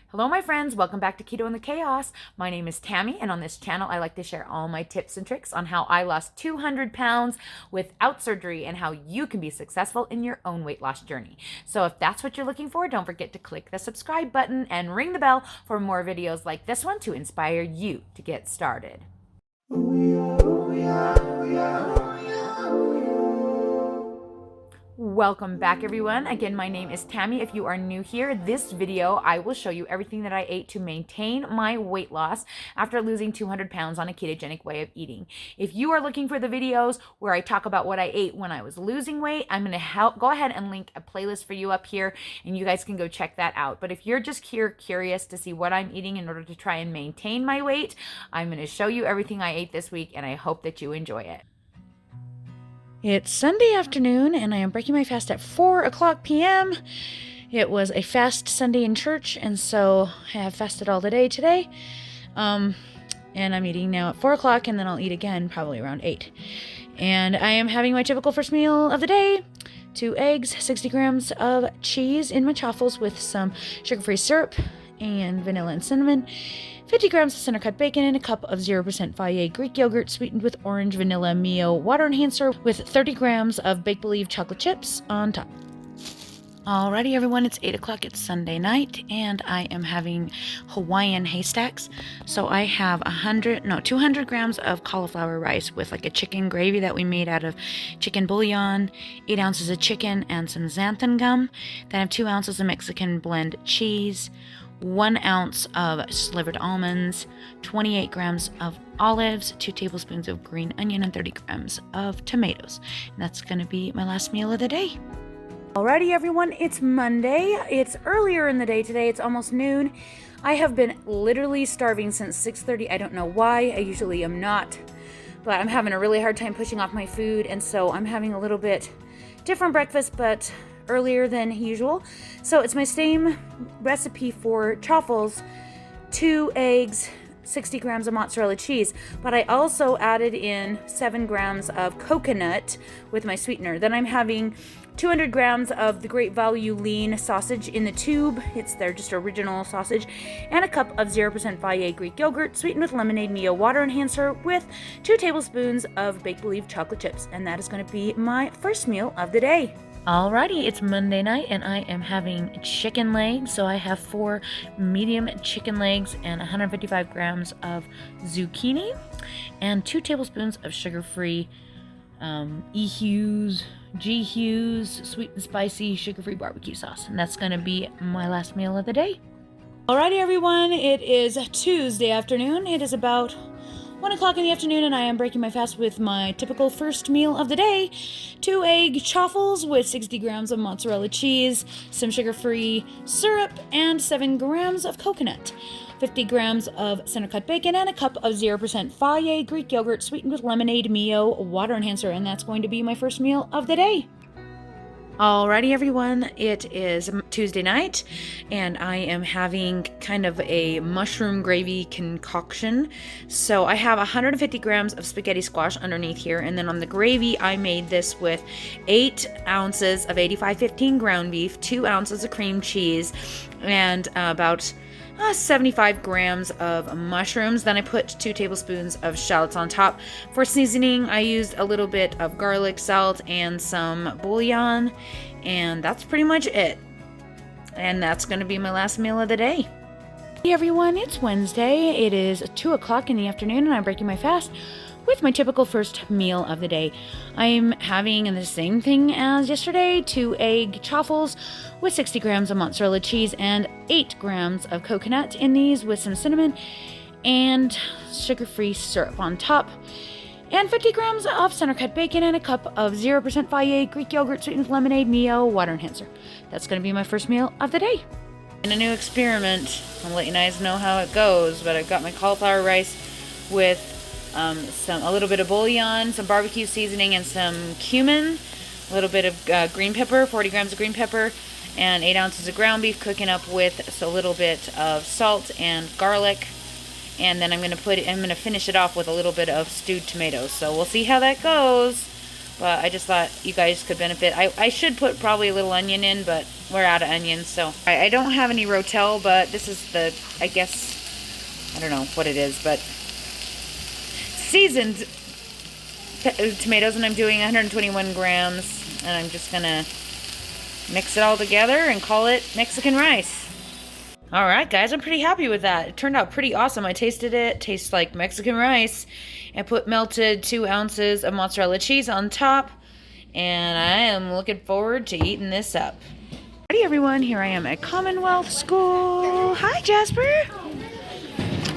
Hello my friends, welcome back to Keto and the Chaos. My name is Tammy, and on this channel I like to share all my tips and tricks on how I lost 200 pounds without surgery and how you can be successful in your own weight loss journey. So if that's what you're looking for, don't forget to click the subscribe button and ring the bell for more videos like this one to inspire you to get started. Welcome back everyone. Again, my name is Tammy. If you are new here, this video I will show you everything that I ate to maintain my weight loss after losing 200 pounds on a ketogenic way of eating. If you are looking for the videos where I talk about what I ate when I was losing weight, I'm going to go ahead and link a playlist for you up here and you guys can go check that out. But if you're just curious to see what I'm eating in order to try and maintain my weight, I'm going to show you everything I ate this week and I hope that you enjoy it. It's Sunday afternoon, and I am breaking my fast at 4 p.m. It was a fast Sunday in church, and so I have fasted all the day today. And I'm eating now at 4 o'clock, and then I'll eat again probably around 8. And I am having my typical first meal of the day. 2 eggs, 60 grams of cheese in my chaffles with some sugar-free syrup and vanilla and cinnamon. 50 grams of center cut bacon and a cup of 0% Fage Greek yogurt sweetened with orange, vanilla, Mio water enhancer with 30 grams of Bake Believe chocolate chips on top. Alrighty everyone, it's 8 o'clock, it's Sunday night, and I am having Hawaiian haystacks. So I have 200 grams of cauliflower rice with like a chicken gravy that we made out of chicken bouillon, 8 ounces of chicken, and some xanthan gum. Then I have 2 ounces of Mexican blend cheese, 1 ounce of slivered almonds, 28 grams of olives, 2 tablespoons of green onion, and 30 grams of tomatoes. And that's going to be my last meal of the day. Alrighty everyone, it's Monday. It's earlier in the day today. It's almost noon. I have been literally starving since 6:30. I don't know why. I usually am not. But I'm having a really hard time pushing off my food, and so I'm having a little bit different breakfast, but earlier than usual. So it's my same recipe for chaffles, 2 eggs, 60 grams of mozzarella cheese, but I also added in 7 grams of coconut with my sweetener. Then I'm having 200 grams of the Great Value lean sausage in the tube. It's their just original sausage, and a cup of 0% Fage Greek yogurt sweetened with lemonade Mio water enhancer with 2 tablespoons of Bake Believe chocolate chips. And that is going to be my first meal of the day. Alrighty, it's Monday night and I am having chicken legs. So I have 4 medium chicken legs and 155 grams of zucchini and 2 tablespoons of sugar-free E-Hughes, G-Hughes, sweet and spicy sugar-free barbecue sauce. And that's going to be my last meal of the day. Alrighty everyone, it is Tuesday afternoon. It is about 1 o'clock in the afternoon, and I am breaking my fast with my typical first meal of the day. 2 egg chaffles with 60 grams of mozzarella cheese, some sugar-free syrup, and 7 grams of coconut. 50 grams of center cut bacon and a cup of 0% Fage Greek yogurt sweetened with lemonade Mio water enhancer, and that's going to be my first meal of the day. Alrighty everyone, it is Tuesday night and I am having kind of a mushroom gravy concoction. So I have 150 grams of spaghetti squash underneath here, and then on the gravy I made this with 8 ounces of 85/15 ground beef, 2 ounces of cream cheese, and about 75 grams of mushrooms. Then I put 2 tablespoons of shallots on top. For seasoning, I used a little bit of garlic, salt, and some bouillon, and that's pretty much it. And that's going to be my last meal of the day. Hey everyone, it's Wednesday. It is 2 o'clock in the afternoon, and I'm breaking my fast with my typical first meal of the day. I'm having the same thing as yesterday, 2 egg chaffles with 60 grams of mozzarella cheese and 8 grams of coconut in these with some cinnamon and sugar-free syrup on top. And 50 grams of center cut bacon and a cup of 0% Fage Greek yogurt sweetened with lemonade Mio water enhancer. That's going to be my first meal of the day. In a new experiment, I'll let you guys know how it goes, but I've got my cauliflower rice with a little bit of bouillon, some barbecue seasoning, and some cumin, a little bit of green pepper, 40 grams of green pepper, and 8 ounces of ground beef, cooking up with a little bit of salt and garlic. And then I'm going to finish it off with a little bit of stewed tomatoes. So we'll see how that goes. but I just thought you guys could benefit. I should put probably a little onion in, but we're out of onions, so I don't have any Rotel, but this is the, I guess, I don't know what it is, but seasoned tomatoes, and I'm doing 121 grams, and I'm just gonna mix it all together and call it Mexican rice. All right, guys, I'm pretty happy with that. It turned out pretty awesome. I tasted it. Tastes like Mexican rice. I put melted 2 ounces of mozzarella cheese on top, and I am looking forward to eating this up. Howdy, everyone. Here I am at Commonwealth School. Hi, Jasper.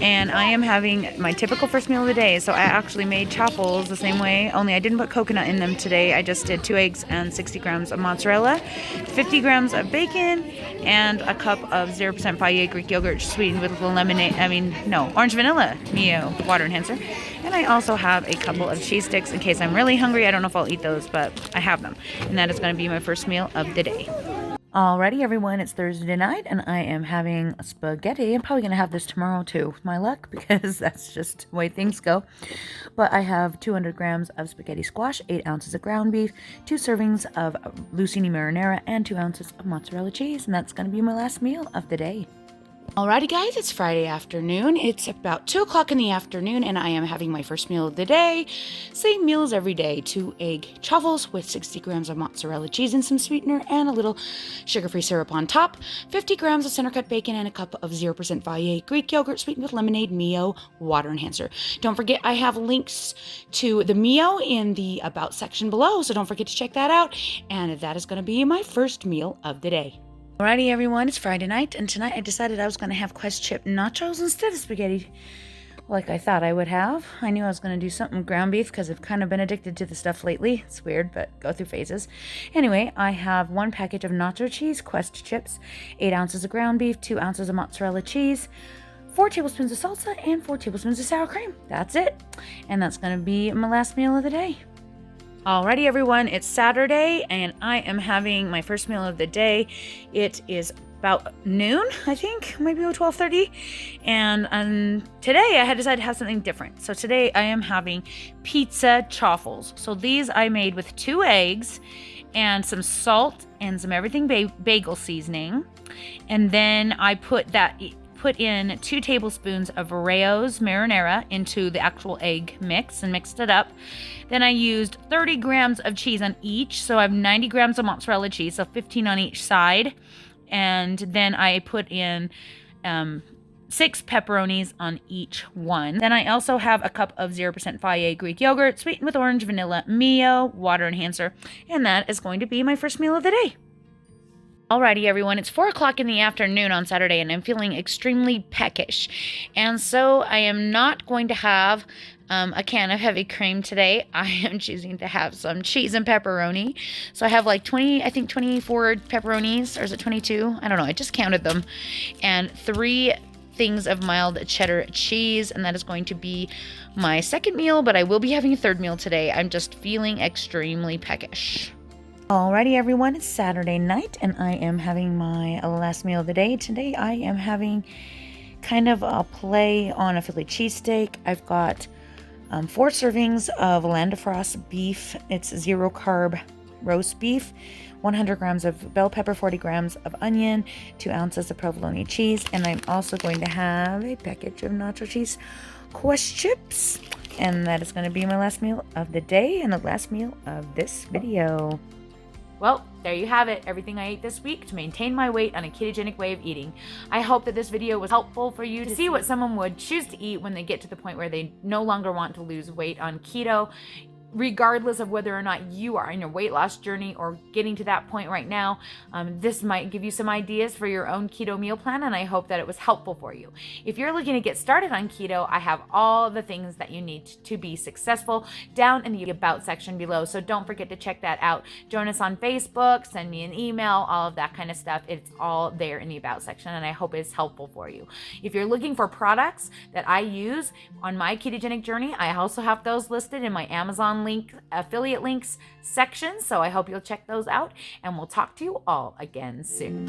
And I am having my typical first meal of the day. So I actually made chaffles the same way, only I didn't put coconut in them today. I just did 2 eggs and 60 grams of mozzarella, 50 grams of bacon, and a cup of 0% Fage Greek yogurt sweetened with orange vanilla Mio water enhancer. And I also have a couple of cheese sticks in case I'm really hungry. I don't know if I'll eat those, but I have them. And that is going to be my first meal of the day. Alrighty, everyone, it's Thursday night, and I am having spaghetti. I'm probably going to have this tomorrow, too, with my luck, because that's just the way things go. But I have 200 grams of spaghetti squash, 8 ounces of ground beef, 2 servings of lucini marinara, and 2 ounces of mozzarella cheese, and that's going to be my last meal of the day. Alrighty, guys, it's Friday afternoon. It's about 2 o'clock in the afternoon, and I am having my first meal of the day. Same meal as every day. 2 egg chaffles with 60 grams of mozzarella cheese and some sweetener and a little sugar-free syrup on top. 50 grams of center-cut bacon and a cup of 0% Fage Greek yogurt sweetened with lemonade Mio water enhancer. Don't forget, I have links to the Mio in the About section below, so don't forget to check that out. And that is going to be my first meal of the day. Alrighty, everyone, it's Friday night, and tonight I decided I was going to have Quest chip nachos instead of spaghetti, like I thought I would have. I knew I was going to do something with ground beef because I've kind of been addicted to the stuff lately. It's weird, but go through phases. Anyway, I have 1 package of nacho cheese, Quest chips, 8 ounces of ground beef, 2 ounces of mozzarella cheese, 4 tablespoons of salsa, and 4 tablespoons of sour cream. That's it. And that's going to be my last meal of the day. Alrighty, everyone, it's Saturday, and I am having my first meal of the day. It is about noon, I think, maybe 12:30, and today I had decided to have something different. So today I am having pizza chaffles. So these I made with 2 eggs and some salt and some everything bagel seasoning, and then I put in 2 tablespoons of Rao's marinara into the actual egg mix and mixed it up. Then I used 30 grams of cheese on each, so I have 90 grams of mozzarella cheese, so 15 on each side. And then I put in 6 pepperonis on each one. Then I also have a cup of 0% Fage Greek yogurt sweetened with orange vanilla Mio water enhancer, and that is going to be my first meal of the day. Alrighty, everyone, it's 4 o'clock in the afternoon on Saturday, and I'm feeling extremely peckish. And so I am not going to have a can of heavy cream today. I am choosing to have some cheese and pepperoni. So I have like 24 pepperonis, or is it 22? I don't know. I just counted them. And 3 things of mild cheddar cheese, and that is going to be my second meal, but I will be having a third meal today. I'm just feeling extremely peckish. Alrighty, everyone, it's Saturday night, and I am having my last meal of the day. Today I am having kind of a play on a Philly cheesesteak. I've got 4 servings of Land Frost beef. It's 0 carb roast beef, 100 grams of bell pepper, 40 grams of onion, 2 ounces of provolone cheese, and I'm also going to have a package of nacho cheese Quest chips, and that is going to be my last meal of the day and the last meal of this video. Well, there you have it, everything I ate this week to maintain my weight on a ketogenic way of eating. I hope that this video was helpful for you to see what someone would choose to eat when they get to the point where they no longer want to lose weight on keto. Regardless of whether or not you are in your weight loss journey or getting to that point right now, this might give you some ideas for your own keto meal plan, and I hope that it was helpful for you. If you're looking to get started on keto, I have all the things that you need to be successful down in the About section below, so don't forget to check that out. Join us on Facebook, send me an email, all of that kind of stuff. It's all there in the About section, and I hope it's helpful for you. If you're looking for products that I use on my ketogenic journey, I also have those listed in my Amazon affiliate links section, so I hope you'll check those out, and we'll talk to you all again soon.